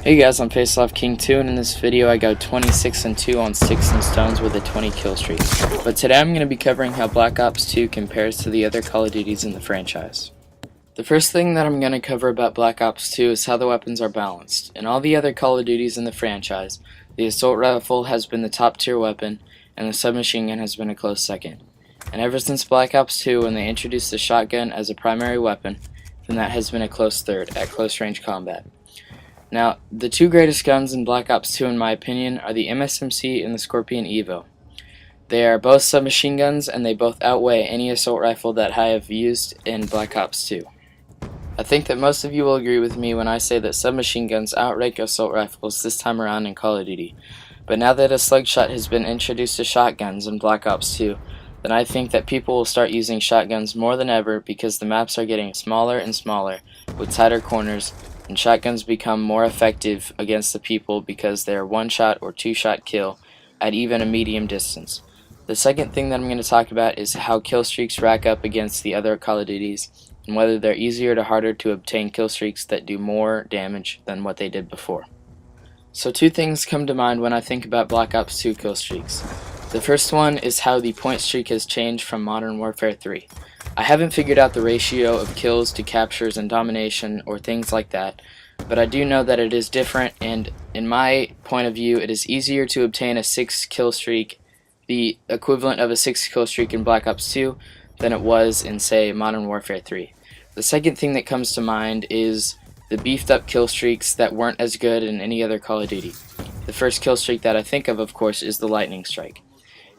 Hey guys, I'm King2, and in this video I go 26-2 on Sticks and Stones with a 20 kill streak. But today I'm going to be covering how Black Ops 2 compares to the other Call of Duties in the franchise. The first thing that I'm going to cover about Black Ops 2 is how the weapons are balanced. In all the other Call of Duties in the franchise, the assault rifle has been the top tier weapon, and the submachine gun has been a close second. And ever since Black Ops 2, when they introduced the shotgun as a primary weapon, then that has been a close third at close range combat. Now, the two greatest guns in Black Ops 2 in my opinion are the MSMC and the Scorpion Evo. They are both submachine guns, and they both outweigh any assault rifle that I have used in Black Ops 2. I think that most of you will agree with me when I say that submachine guns outrank assault rifles this time around in Call of Duty. But now that a slugshot has been introduced to shotguns in Black Ops 2, then I think that people will start using shotguns more than ever because the maps are getting smaller and smaller with tighter corners, and shotguns become more effective against the people because they are one-shot or two-shot kill at even a medium distance. The second thing that I'm going to talk about is how kill streaks rack up against the other Call of Duties, and whether they're easier or harder to obtain kill streaks that do more damage than what they did before. So two things come to mind when I think about Black Ops 2 kill streaks. The first one is how the point streak has changed from Modern Warfare 3. I haven't figured out the ratio of kills to captures and domination or things like that, but I do know that it is different, and in my point of view it is easier to obtain a 6 kill streak, the equivalent of a 6 kill streak in Black Ops 2, than it was in, say, Modern Warfare 3. The second thing that comes to mind is the beefed up kill streaks that weren't as good in any other Call of Duty. The first kill streak that I think of course, is the lightning strike.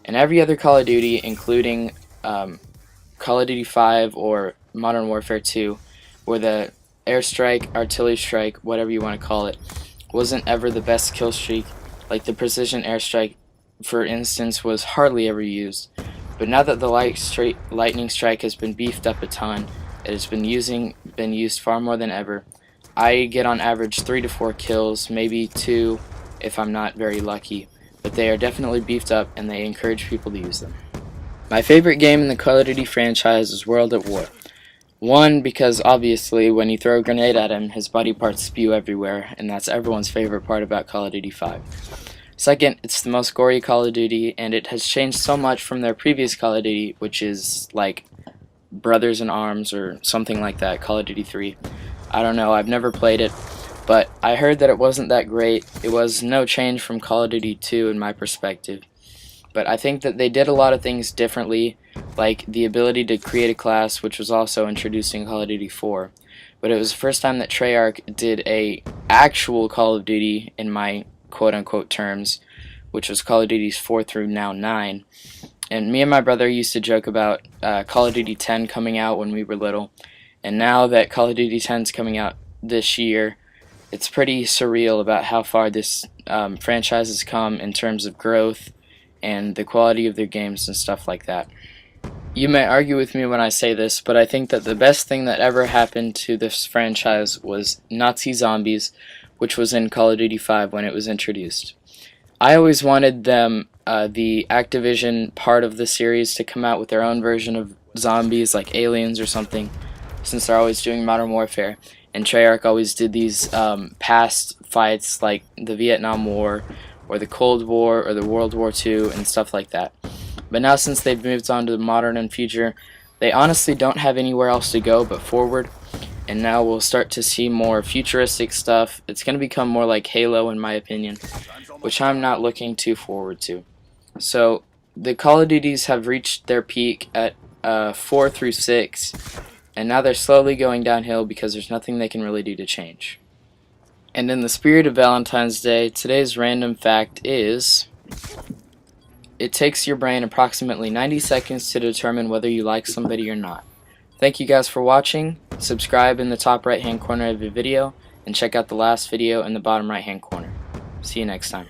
In every other Call of Duty, including Call of Duty 5 or Modern Warfare 2, where the airstrike, artillery strike, whatever you want to call it, wasn't ever the best kill streak. Like the precision airstrike, for instance, was hardly ever used. But now that the lightning strike has been beefed up a ton, it has been used far more than ever. I get on average 3 to 4 kills, maybe 2 if I'm not very lucky, but they are definitely beefed up and they encourage people to use them. My favorite game in the Call of Duty franchise is World at War. One, because obviously when you throw a grenade at him, his body parts spew everywhere, and that's everyone's favorite part about Call of Duty 5. Second, it's the most gory Call of Duty, and it has changed so much from their previous Call of Duty, which is like Brothers in Arms or something like that, Call of Duty 3. I don't know, I've never played it, but I heard that it wasn't that great. It was no change from Call of Duty 2 in my perspective. But I think that they did a lot of things differently, like the ability to create a class, which was also introduced in Call of Duty 4. But it was the first time that Treyarch did a actual Call of Duty, in my quote-unquote terms, which was Call of Duties 4 through now 9. And me and my brother used to joke about Call of Duty 10 coming out when we were little. And now that Call of Duty 10 is coming out this year, it's pretty surreal about how far this franchise has come in terms of growth and the quality of their games and stuff like that. You may argue with me when I say this, but I think that the best thing that ever happened to this franchise was Nazi zombies, which was in Call of Duty 5 when it was introduced. I always wanted them, the Activision part of the series, to come out with their own version of zombies, like aliens or something, since they're always doing Modern Warfare, and Treyarch always did these past fights like the Vietnam War, or the Cold War, or the World War II, and stuff like that. But now since they've moved on to the modern and future, they honestly don't have anywhere else to go but forward, and now we'll start to see more futuristic stuff. It's going to become more like Halo in my opinion, which I'm not looking too forward to. So the Call of Duties have reached their peak at 4 through 6, and now they're slowly going downhill because there's nothing they can really do to change. And in the spirit of Valentine's Day, today's random fact is, it takes your brain approximately 90 seconds to determine whether you like somebody or not. Thank you guys for watching. Subscribe in the top right hand corner of the video, and check out the last video in the bottom right hand corner. See you next time.